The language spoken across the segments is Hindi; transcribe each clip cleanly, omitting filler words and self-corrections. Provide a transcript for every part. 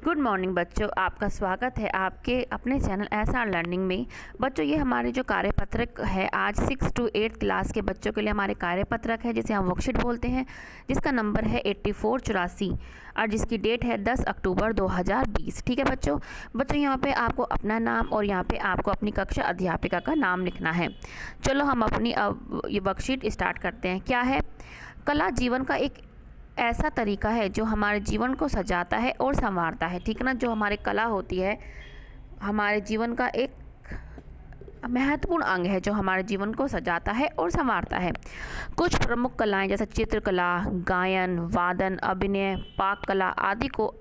गुड मॉर्निंग बच्चों, आपका स्वागत है आपके अपने चैनल एसआर लर्निंग में। बच्चों, ये हमारे जो कार्यपत्रक है आज 6 to 8 क्लास के बच्चों के लिए हमारे कार्यपत्रक है, जिसे हम वर्कशीट बोलते हैं, जिसका नंबर है 8484 और जिसकी डेट है 10 अक्टूबर 2020। ठीक है बच्चों। यहाँ पे आपको अपना नाम और यहाँ पे आपको अपनी कक्षा अध्यापिका का नाम लिखना है। चलो हम अपनी ये वर्कशीट स्टार्ट करते हैं। क्या है? कला जीवन का एक ऐसा तरीका है जो हमारे जीवन को सजाता है और संवारता है। ठीक है ना। जो हमारी कला होती है हमारे जीवन का एक महत्वपूर्ण अंग है जो हमारे जीवन को सजाता है और संवारता है। कुछ प्रमुख कलाएं जैसे चित्रकला, गायन, वादन, अभिनय, पाक कला आदि को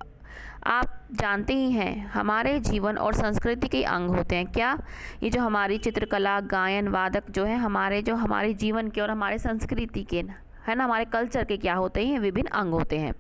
आप जानते ही हैं हमारे जीवन और संस्कृति के अंग होते हैं। क्या? ये जो हमारी चित्रकला, गायन, वादक जो है हमारे जीवन के और हमारे संस्कृति के है ना, हमारे कल्चर के क्या होते हैं? विभिन्न अंग होते हैं।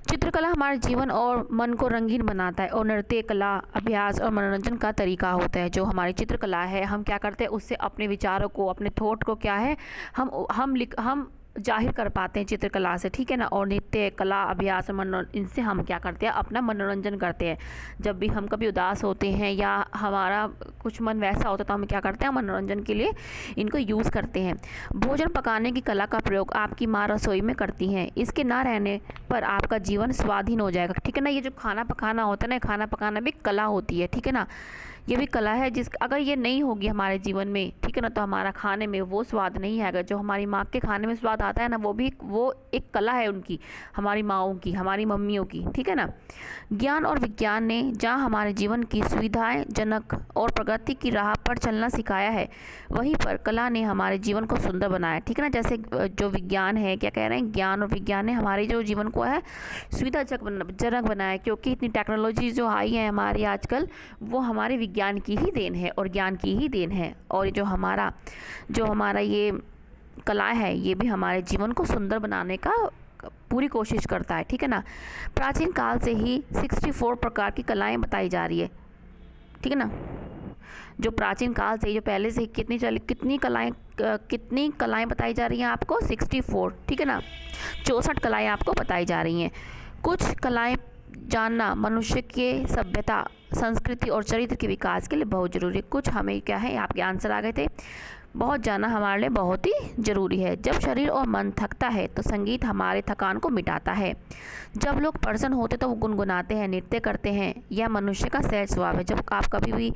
चित्रकला हमारे जीवन और मन को रंगीन बनाता है और नृत्य कला अभ्यास और मनोरंजन का तरीका होता है। जो हमारी चित्रकला है हम क्या करते हैं, उससे अपने विचारों को, अपने थॉट को क्या है हम जाहिर कर पाते हैं चित्रकला से। ठीक है ना। और नृत्य कला अभ्यास इनसे हम क्या करते हैं, अपना मनोरंजन करते हैं। जब भी हम कभी उदास होते हैं या हमारा कुछ मन वैसा होता है तो हम क्या करते हैं, मनोरंजन के लिए इनको यूज़ करते हैं। भोजन पकाने की कला का प्रयोग आपकी माँ रसोई में करती हैं। इसके ना रहने पर आपका जीवन स्वाधीन हो जाएगा। ठीक है ना। ये जो खाना पकाना होता है ना, खाना पकाना भी कला होती है। ठीक है ना। ये भी कला है अगर ये नहीं होगी हमारे जीवन में, ठीक है ना, तो हमारा खाने में वो स्वाद नहीं आएगा। जो हमारी माँ के खाने में स्वाद आता है ना, वो एक कला है उनकी, हमारी माँओं की, हमारी मम्मियों की। ठीक है ना। ज्ञान और विज्ञान ने जहाँ हमारे जीवन की सुविधाएं जनक और प्रगति की राह पर चलना सिखाया है, वहीं पर कला ने हमारे जीवन को सुंदर बनाया। ठीक है ना। जैसे जो विज्ञान है, क्या कह रहे हैं, ज्ञान और विज्ञान ने हमारे जो जीवन को है सुविधाजनक बनाया, क्योंकि इतनी टेक्नोलॉजी जो आई है हमारी आजकल, वो हमारे विज्ञान की ही देन है और ज्ञान की ही देन है। और जो हमारा ये कला है, ये भी हमारे जीवन को सुंदर बनाने का पूरी कोशिश करता है। ठीक है ना। प्राचीन काल से ही 64 प्रकार की कलाएं बताई जा रही है। ठीक है ना। जो प्राचीन काल से, जो पहले से कितनी कलाएं बताई जा रही हैं आपको? 64। ठीक है ना। 64 कलाएं आपको बताई जा रही हैं। कुछ कलाएं जानना मनुष्य के सभ्यता, संस्कृति और चरित्र के विकास के लिए बहुत ज़रूरी है। कुछ हमें क्या है, आपके आंसर आ गए थे। बहुत जानना हमारे लिए बहुत ही ज़रूरी है। जब शरीर और मन थकता है तो संगीत हमारे थकान को मिटाता है। जब लोग प्रसन्न होते तो वो गुनगुनाते हैं, नृत्य करते हैं। यह मनुष्य का सहज स्वभाव है। जब आप कभी भी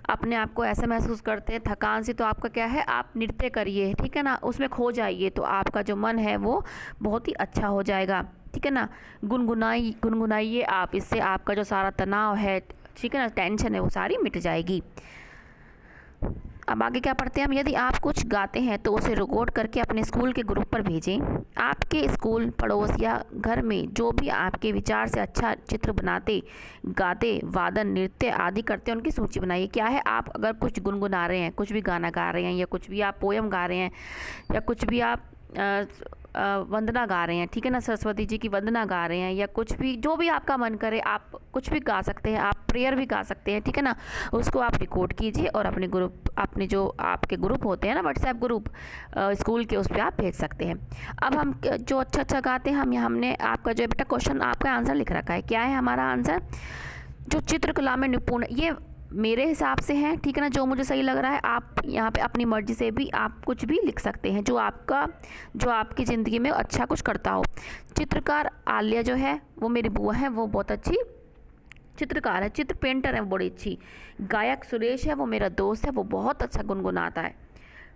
अपने आप को ऐसा महसूस करते हैं थकान से, तो आपका क्या है, आप नृत्य करिए। ठीक है ना। उसमें खो जाइए तो आपका जो मन है वो बहुत ही अच्छा हो जाएगा। ठीक है ना। गुनगुनाइए आप, इससे आपका जो सारा तनाव है, ठीक है ना, टेंशन है, वो सारी मिट जाएगी। अब आगे क्या पढ़ते हैं हम। यदि आप कुछ गाते हैं तो उसे रिकॉर्ड करके अपने स्कूल के ग्रुप पर भेजें। आपके स्कूल, पड़ोस या घर में जो भी आपके विचार से अच्छा चित्र बनाते, गाते, वादन, नृत्य आदि करते हैं, उनकी सूची बनाइए। क्या है, आप अगर कुछ गुनगुना रहे हैं, कुछ भी गाना गा रहे हैं, या कुछ भी आप पोयम गा रहे हैं, या कुछ भी आप वंदना गा रहे हैं, ठीक है ना, सरस्वती जी की वंदना गा रहे हैं, या कुछ भी, जो भी आपका मन करे आप कुछ भी गा सकते हैं। आप प्रेयर भी गा सकते हैं। ठीक है ना। उसको आप रिकॉर्ड कीजिए और अपने जो आपके ग्रुप होते हैं ना, व्हाट्सएप ग्रुप स्कूल के, उस पर आप भेज सकते हैं। अब हम जो अच्छा गाते हैं, हमने आपका जो बेटा क्वेश्चन, आपका आंसर लिख रखा है। क्या है हमारा आंसर? जो चित्रकला में निपुण, ये मेरे हिसाब से है। ठीक है ना। जो मुझे सही लग रहा है, आप यहाँ पे अपनी मर्जी से भी आप कुछ भी लिख सकते हैं जो आपकी ज़िंदगी में अच्छा कुछ करता हो। चित्रकार आलिया जो है वो मेरी बुआ है, वो बहुत अच्छी चित्रकार है, चित्र पेंटर है, बड़ी अच्छी। गायक सुरेश है, वो मेरा दोस्त है, वो बहुत अच्छा गुनगुनाता है।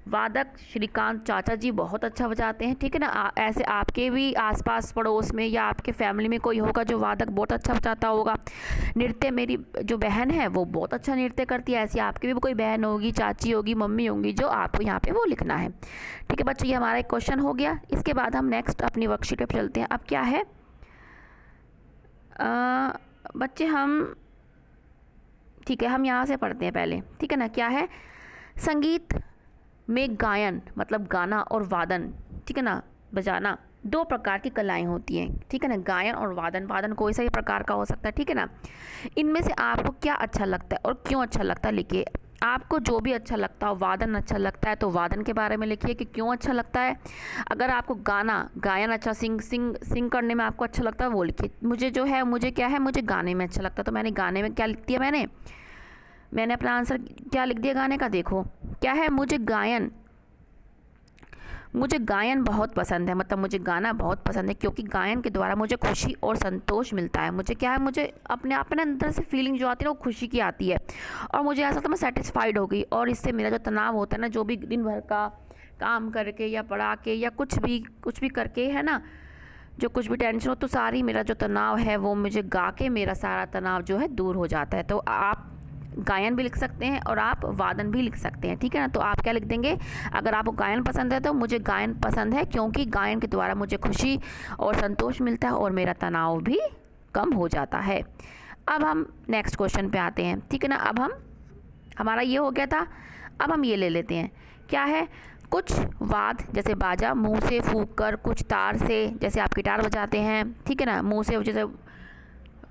वादक श्रीकांत चाचा जी बहुत अच्छा बजाते हैं। ठीक है ना। ऐसे आपके भी आसपास पड़ोस में या आपके फैमिली में कोई होगा जो वादक बहुत अच्छा बजाता होगा। नृत्य, मेरी जो बहन है वो बहुत अच्छा नृत्य करती है। ऐसी आपकी भी कोई बहन होगी, चाची होगी, मम्मी होंगी, जो आपको यहाँ पे वो लिखना है। ठीक है बच्चों, ये हमारा एक क्वेश्चन हो गया। इसके बाद हम नेक्स्ट अपनी वर्कशीट पर चलते हैं। अब क्या है बच्चे, ठीक है, हम यहाँ से पढ़ते हैं पहले। ठीक है ना। क्या है, संगीत में गायन मतलब गाना और वादन, ठीक है ना, बजाना, दो प्रकार की कलाएं होती हैं। ठीक है ना। गायन और वादन कोई सा भी प्रकार का हो सकता है। ठीक है ना। इनमें से आपको क्या अच्छा लगता है और क्यों अच्छा लगता है लिखिए। आपको जो भी अच्छा लगता हो, वादन अच्छा लगता है तो वादन के बारे में लिखिए कि क्यों अच्छा लगता है। अगर आपको गायन अच्छा सिंग करने में आपको अच्छा लगता है वो लिखिए। मुझे क्या है, मुझे गाने में अच्छा लगता है, तो मैंने गाने में क्या लिख दिया, मैंने अपना आंसर क्या लिख दिया गाने का। देखो क्या है, मुझे गायन बहुत पसंद है, मतलब मुझे गाना बहुत पसंद है, क्योंकि गायन के द्वारा मुझे खुशी और संतोष मिलता है। मुझे क्या है, मुझे अपने आप में अंदर से फीलिंग जो आती है ना वो खुशी की आती है, और मुझे ऐसा लगता है मैं सेटिस्फाइड हो गई, और इससे मेरा जो तनाव होता है ना, जो भी दिन भर का काम करके या पढ़ा के या कुछ भी करके है ना, जो कुछ भी टेंशन हो, तो सारी मेरा जो तनाव है वो मुझे गा के मेरा सारा तनाव जो है दूर हो जाता है। तो आप गायन भी लिख सकते हैं और आप वादन भी लिख सकते हैं, ठीक है ना। तो आप क्या लिख देंगे, अगर आपको गायन पसंद है तो मुझे गायन पसंद है क्योंकि गायन के द्वारा मुझे खुशी और संतोष मिलता है और मेरा तनाव भी कम हो जाता है। अब हम नेक्स्ट क्वेश्चन पे आते हैं, ठीक है ना। हमारा ये हो गया था, अब हम ये ले लेते हैं, क्या है, कुछ वाद जैसे बाजा मुंह से फूंक कर, कुछ तार से जैसे आप गिटार बजाते हैं, ठीक है ना, मुंह से जैसे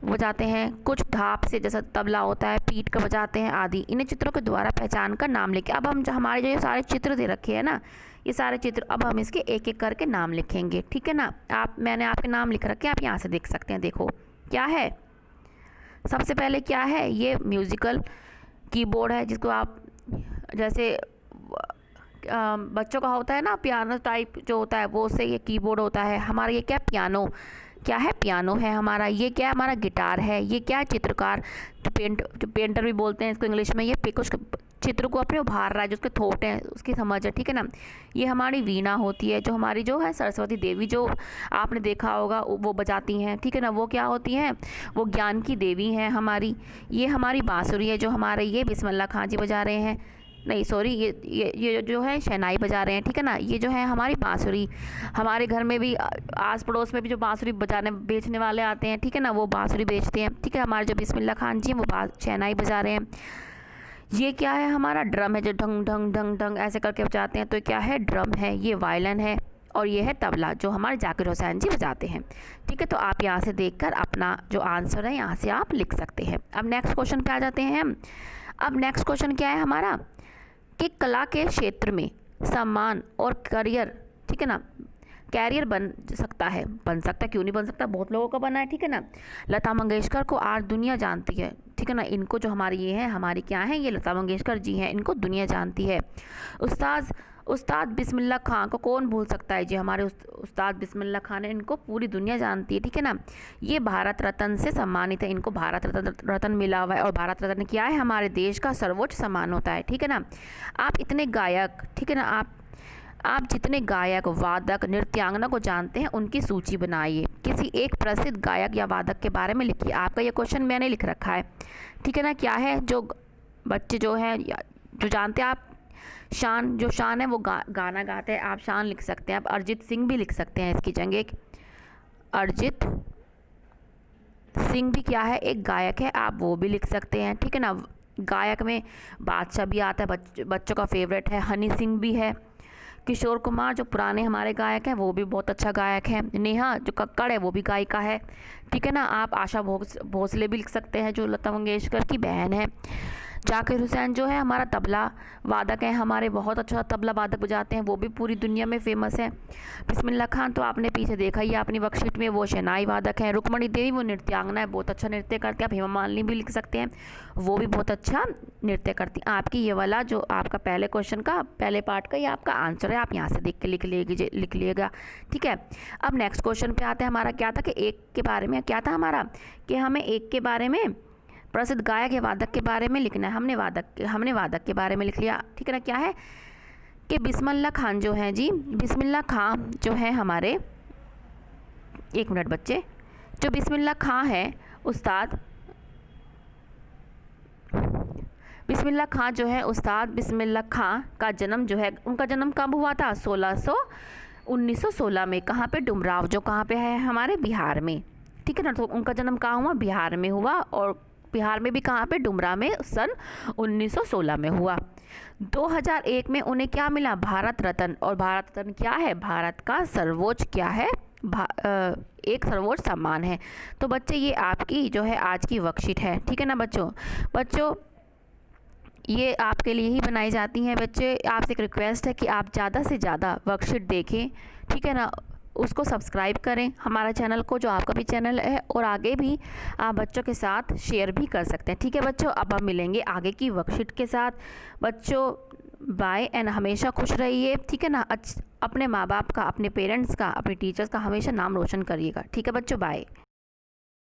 बजाते हैं, कुछ धाप से जैसा तबला होता है पीट कर बजाते हैं आदि। इन्हें चित्रों के द्वारा पहचान कर नाम लिखें। अब हम हमारे जो ये सारे चित्र दे रखे हैं ना, ये सारे चित्र, अब हम इसके एक एक करके नाम लिखेंगे, ठीक है ना। मैंने आपके नाम लिख रखे हैं, आप यहाँ से देख सकते हैं। देखो क्या है, सबसे पहले क्या है, ये म्यूज़िकल कीबोर्ड है, जिसको आप जैसे बच्चों का होता है ना पियानो टाइप जो होता है, वो उससे ये कीबोर्ड होता है। हमारा ये क्या, पियानो, क्या है, पियानो है हमारा। ये क्या है, हमारा गिटार है। ये क्या है, चित्रकार, जो पेंटर भी बोलते हैं इसको इंग्लिश में। ये कुछ चित्र को अपने उभार रहा है, जो उसके थॉट हैं उसकी समझ है, ठीक है ना। ये हमारी वीणा होती है, जो हमारी जो है सरस्वती देवी, जो आपने देखा होगा वो बजाती हैं, ठीक है ना। वो क्या होती हैं, वो ज्ञान की देवी हैं हमारी। ये हमारी बांसुरी है, जो हमारे ये बिस्मिल्लाह खां जी बजा रहे हैं, नहीं सॉरी, ये जो है शहनाई बजा रहे हैं, ठीक है ना। ये जो है हमारी बांसुरी, हमारे घर में भी आस पड़ोस में भी जो बांसुरी बेचने वाले आते हैं, ठीक है ना, वो बांसुरी बेचते हैं, ठीक है। हमारे जो बिस्मिल्लाह खान जी हैं वो शहनाई बजा रहे हैं। ये क्या है, हमारा ड्रम है, जो ढंग ढंग ढंग ढंग ऐसे करके बजाते हैं, तो क्या है, ड्रम है। ये वायलिन है, और ये है तबला, जो हमारे जाकिर हुसैन जी बजाते हैं, ठीक है। तो आप यहाँ से देखकर अपना जो आंसर है यहाँ से आप लिख सकते हैं। अब नेक्स्ट क्वेश्चन पे आ जाते हैं हम। अब नेक्स्ट क्वेश्चन क्या है हमारा, कि कला के क्षेत्र में सम्मान और करियर, ठीक है ना, कैरियर बन सकता है, क्यों नहीं बन सकता, बहुत लोगों का बना है, ठीक है ना। लता मंगेशकर को आज दुनिया जानती है, ठीक है ना। इनको जो हमारी ये है, हमारी क्या है, ये लता मंगेशकर जी हैं, इनको दुनिया जानती है। उस्ताद बिस्मिल्लाह खां को कौन भूल सकता है जी, हमारे उस्ताद बिस्मिल्लाह खां ने, इनको पूरी दुनिया जानती है, ठीक है ना। ये भारत रत्न से सम्मानित है, इनको भारत रत्न मिला हुआ है, और भारत रत्न क्या है, हमारे देश का सर्वोच्च सम्मान होता है, ठीक है ना। आप इतने गायक, ठीक है ना, आप जितने गायक, वादक, नृत्यांगना को जानते हैं उनकी सूची बनाइए। किसी एक प्रसिद्ध गायक या वादक के बारे में लिखिए। आपका ये क्वेश्चन मैंने लिख रखा है, ठीक है ना। क्या है, जो बच्चे जो हैं जो जानते हैं, आप जो शान है वो गाना गाते हैं, आप शान लिख सकते हैं। आप अरिजीत सिंह भी लिख सकते हैं, इसकी जगह एक अरिजीत सिंह भी क्या है, एक गायक है, आप वो भी लिख सकते हैं, ठीक है ना। गायक में बादशाह भी आता है, बच्चों का फेवरेट है। हनी सिंह भी है। किशोर कुमार जो पुराने हमारे गायक हैं वो भी बहुत अच्छा गायक है। नेहा जो कक्कड़ है वो भी गायिका है, ठीक है ना। आप आशा भोसले भी लिख सकते हैं, जो लता मंगेशकर की बहन है। जाकिर हुसैन जो है हमारा तबला वादक है, हमारे बहुत अच्छा तबला वादक बजाते हैं, वो भी पूरी दुनिया में फेमस है। बिस्मिल्लाह खान तो आपने पीछे देखा ही अपनी वर्कशीट में, वो शहनाई वादक है। रुक्मणी देवी वो नृत्यांगना है, बहुत अच्छा नृत्य करते हैं। आप हेमा मालिनी भी लिख सकते हैं, वो भी बहुत अच्छा नृत्य करती हैं। आपकी ये वाला जो आपका पहले क्वेश्चन का पहले पार्ट का ये आपका आंसर है, आप यहाँ से देख के लिख लिएगा, ठीक है। अब नेक्स्ट क्वेश्चन पे आते हैं। हमारा क्या था कि एक के बारे में क्या था हमारा, कि हमें एक के बारे में प्रसिद्ध गायक या वादक के बारे में लिखना है। हमने वादक के बारे में लिख लिया, ठीक है ना। क्या है कि बिस्मिल्लाह खान जो है जी, बिस्मिल्लाह खान जो है हमारे, एक मिनट बच्चे, जो बिस्मिल्लाह खान है उस्ताद बिस्मिल्लाह खान जो है, उस्ताद बिस्मिल्लाह खान का जन्म जो है, उनका जन्म कब हुआ था, 1916 में। कहाँ पे, डुमराव, जो कहाँ पे है, हमारे बिहार में, ठीक है ना। तो उनका जन्म कहाँ हुआ, बिहार में हुआ, और बिहार में भी कहाँ पे, डुमरा में, सन 1916 में हुआ। 2001 में उन्हें क्या मिला, भारत रत्न। और भारत रत्न क्या है, भारत का सर्वोच्च क्या है, एक सर्वोच्च सम्मान है। तो बच्चे ये आपकी जो है आज की वर्कशीट है, ठीक है ना बच्चों। ये आपके लिए ही बनाई जाती हैं। बच्चे, आपसे एक रिक्वेस्ट है कि आप ज़्यादा से ज़्यादा वर्कशीट देखें, ठीक है ना। उसको सब्सक्राइब करें हमारा चैनल को, जो आपका भी चैनल है, और आगे भी आप बच्चों के साथ शेयर भी कर सकते हैं, ठीक है बच्चों। अब हम मिलेंगे आगे की वर्कशीट के साथ। बच्चों बाय एंड हमेशा खुश रहिए, ठीक है ना। अपने माँ बाप का, अपने पेरेंट्स का, अपने टीचर्स का हमेशा नाम रोशन करिएगा, ठीक है बच्चों। बाय।